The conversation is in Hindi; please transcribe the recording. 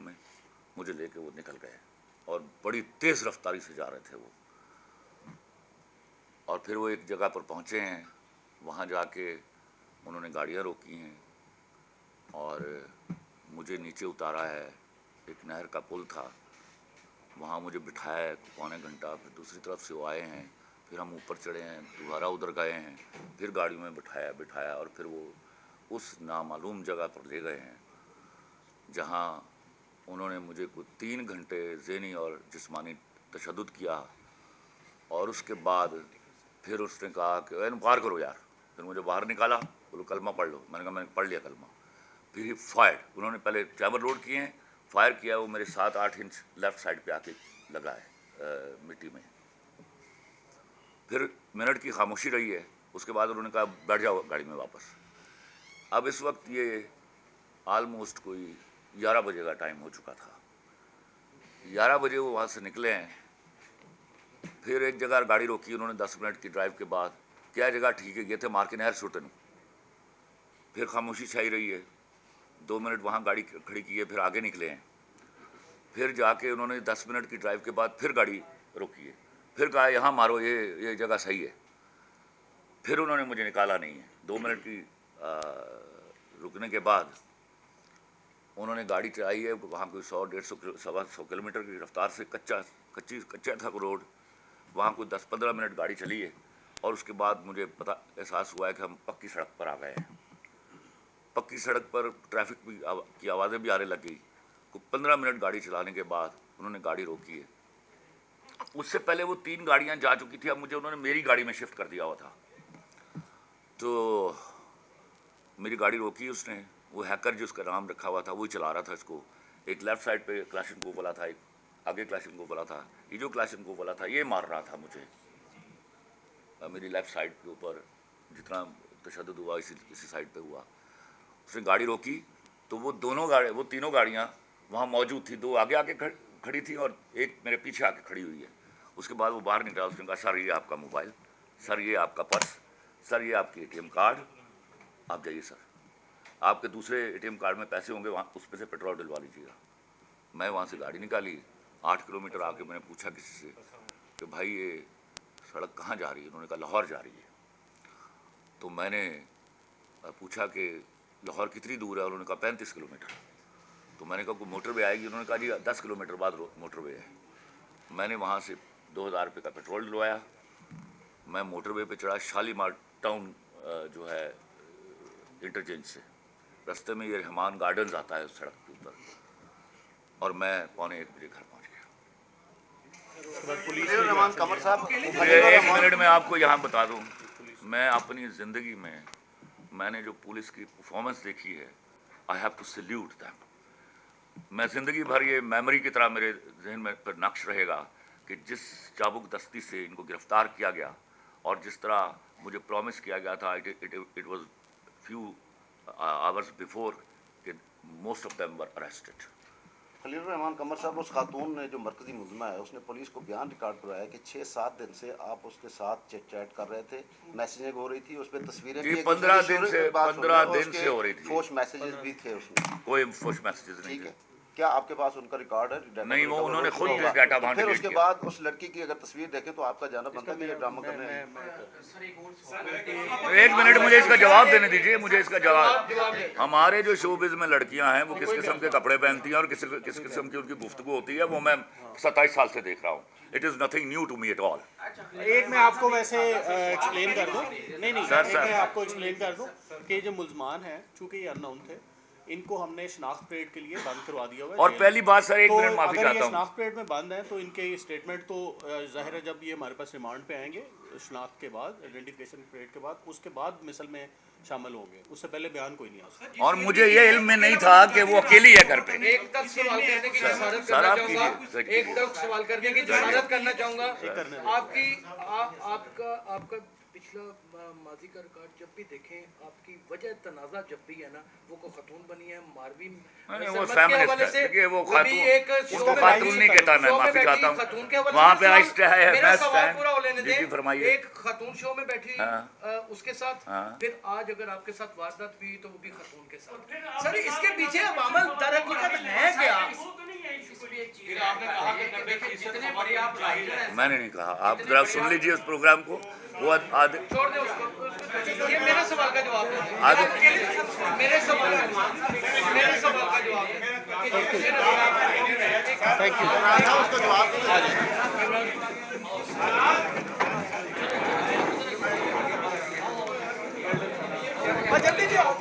हाथों में, मुझे लेके वो निकल गए और बड़ी तेज़ रफ्तारी से जा रहे थे वो। और फिर वो एक जगह पर पहुँचे हैं, वहाँ जाके उन्होंने गाड़ियाँ रोकी हैं और मुझे नीचे उतारा है। एक नहर का पुल था, वहाँ मुझे बिठाया है पौने घंटा। फिर दूसरी तरफ से वो आए हैं, फिर हम ऊपर चढ़े हैं, दोबारा उधर गए हैं, फिर गाड़ी में बिठाया और फिर वो उस नामालूम जगह पर ले गए हैं जहाँ उन्होंने मुझे कुछ 3 घंटे ज़हनी और जिस्मानी तशद्दुद किया। और उसके बाद फिर उसने कहा कि बाहर करो यार। फिर मुझे बाहर निकाला, बोलो कलमा पढ़ लो। मैंने कहा मैंने पढ़ लिया कलमा। फिर ही फायर, उन्होंने पहले चैमर लोड किए हैं, फायर किया, वो मेरे 7-8 इंच लेफ़्ट साइड पे आके लगा है मिट्टी में। फिर मिनट की खामोशी रही है, उसके बाद उन्होंने कहा बैठ जाओ गाड़ी में वापस। अब इस वक्त ये आलमोस्ट कोई 11 बजे का टाइम हो चुका था। 11 बजे वो वहाँ से निकले हैं। फिर एक जगह गाड़ी रोकी उन्होंने 10 मिनट की ड्राइव के बाद। क्या जगह ठीक है, ये थे मार के नहर सुटन। फिर खामोशी छाई रही है, 2 मिनट वहाँ गाड़ी खड़ी की है, फिर आगे निकले हैं। फिर जाके उन्होंने 10 मिनट की ड्राइव के बाद फिर गाड़ी रोकी है, फिर कहा यहाँ मारो, ये जगह सही है। फिर उन्होंने मुझे निकाला नहीं है। 2 मिनट की रुकने के बाद उन्होंने गाड़ी चलाई है। वहाँ कोई 100-150 सवा 100 किलोमीटर की रफ्तार से कच्चा था रोड। वहाँ कोई 10-15 मिनट गाड़ी चली है और उसके बाद मुझे एहसास हुआ है कि हम पक्की सड़क पर आ गए हैं। पक्की सड़क पर ट्रैफिक की आवाज़ें भी आने लग गई। कुछ 15 मिनट गाड़ी चलाने के बाद उन्होंने गाड़ी रोकी है। उससे पहले वो 3 गाड़ियाँ जा चुकी थी, अब मुझे उन्होंने मेरी गाड़ी में शिफ्ट कर दिया हुआ था। तो मेरी गाड़ी रोकी उसने, वो हैकर जिसका नाम रखा हुआ था वही चला रहा था इसको। एक लेफ़्ट साइड पे क्लाशनकोव वाला था, एक आगे क्लाशनकोव वाला था। ये जो क्लाशनकोव वाला था ये मार रहा था मुझे, मेरी लेफ़्ट साइड के ऊपर जितना तशद्दुद हुआ इसी साइड पे हुआ। उसने गाड़ी रोकी तो वो तीनों गाड़ियाँ वहाँ मौजूद थी। 2 आगे खड़ी थी और एक मेरे पीछे आके खड़ी हुई है। उसके बाद वो बाहर निकला, उसने कहा सर ये आपका मोबाइल, सर ये आपका पर्स, सर ये आपकी ATM कार्ड, आप जाइए सर, आपके दूसरे ATM कार्ड में पैसे होंगे, वहाँ उस पर से पेट्रोल डलवा लीजिएगा। मैं वहाँ से गाड़ी निकाली, 8 किलोमीटर आके मैंने पूछा किसी से कि भाई ये सड़क कहाँ जा रही है? उन्होंने कहा लाहौर जा रही है। तो मैंने पूछा कि लाहौर कितनी दूर है? उन्होंने कहा 35 किलोमीटर। तो मैंने कहा कोई मोटरवे आएगी? उन्होंने कहा जी 10 किलोमीटर बाद मोटरवे है। मैंने वहाँ से 2000 रुपये का पेट्रोल डलवाया, मैं मोटरवे पे चढ़ा शालीमार टाउन जो है इंटरचेंज से। रास्ते में ये रहमान गार्डन्स आता है उस सड़क के ऊपर, और मैं 1:45 बजे घर पहुँच गया। रहमान कमर साहब, 1 मिनट में आपको यहाँ बता दूँ, मैं अपनी ज़िंदगी में मैंने जो पुलिस की परफॉर्मेंस देखी है, I have to salute them. मैं ज़िंदगी भर ये मेमोरी की तरह मेरे जहन में पर नक्श रहेगा कि जिस चाबुक दस्ती से इनको गिरफ्तार किया गया और जिस तरह मुझे प्रॉमिस किया गया था, it was few hours before कि most of them were arrested. Khalil Rahman Qamar साहब, उस खातून ने जो मरकजी मुलजिमा है उसने पुलिस को बयान रिकॉर्ड करवाया कि 6-7 दिन से आप उसके साथ चैट कर रहे थे, मैसेजिंग हो रही थी, उस पर तस्वीरें भी 15 दिन से हो रही थी। फोश मैसेजेस भी थे उसमें, कोई फोश मैसेजेस नहीं थे। क्या आपके पास उनका रिकॉर्ड है? नहीं, वो उन्होंने खुद डाटा बांट फिर उसके बाद उस लड़की की अगर तस्वीर देखें तो आपका जाना बनता है कि ये ड्रामा कर रहे हैं। 1 मिनट मुझे इसका जवाब देने दीजिए, मुझे इसका जवाब। हमारे जो शोबिज़ में लड़कियां हैं वो किस किस्म के कपड़े पहनती हैं और किस किस्म की उनकी गुफ्तगू होती है, वो मैं 27 साल से देख रहा हूँ। It is nothing new to me at all. एक मैं आपको वैसे एक्सप्लेन कर दूं, नहीं सर, मैं आपको एक्सप्लेन कर दूं कि जो मुल्जमान हैं चूंकि ये अननोन थे, इनको हमने शनाख्त परेड के लिए बंद करवा दिया हुआ है। और पहली बात सर, 1 मिनट माफी चाहता हूँ, शनाख्त परेड में बंद है तो इनके स्टेटमेंट तो जाहिर है जब ये हमारे पास रिमांड पे आएंगे शनाख्त के बाद, आइडेंटिफिकेशन परेड के बाद, उसके बाद मिसल में शामिल होंगे, उससे पहले बयान कोई नहीं आ सकता। और मुझे ये इल्म में नहीं था कि वो अकेली है घर पे। एक तक सवाल करने की जसारत करना चाहूँगा, एक तक सवाल करने की जसारत करना चाहूँगा। आपका पिछला माजी का रिकॉर्ड जब भी देखें, आपकी वजह तनाज़ा जब भी है ना, वो को खातून बनी है मारवी वो फेमिनिस्ट है कि वो खातून, उसको खातून नहीं कहता, मैं माफी चाहता हूँ। वहाँ पे आइस्ट है, मेरा सवाल पूरा हो लेने दें। फरमाइए। एक खातून शो में बैठी उसके साथ, फिर आज अगर आपके साथ वारदात हुई तो वो भी खातून के साथ। सर इसके पीछे अवामल दर हकीकत है क्या? मैंने नहीं कहा, आप जरा सुन लीजिए उस प्रोग्राम को। वो आधे छोड़ दे उसको, ये मेरे सवाल का जवाब दे। आधे मेरे सवाल का जवाब थैंक यू। उसको जवाब आप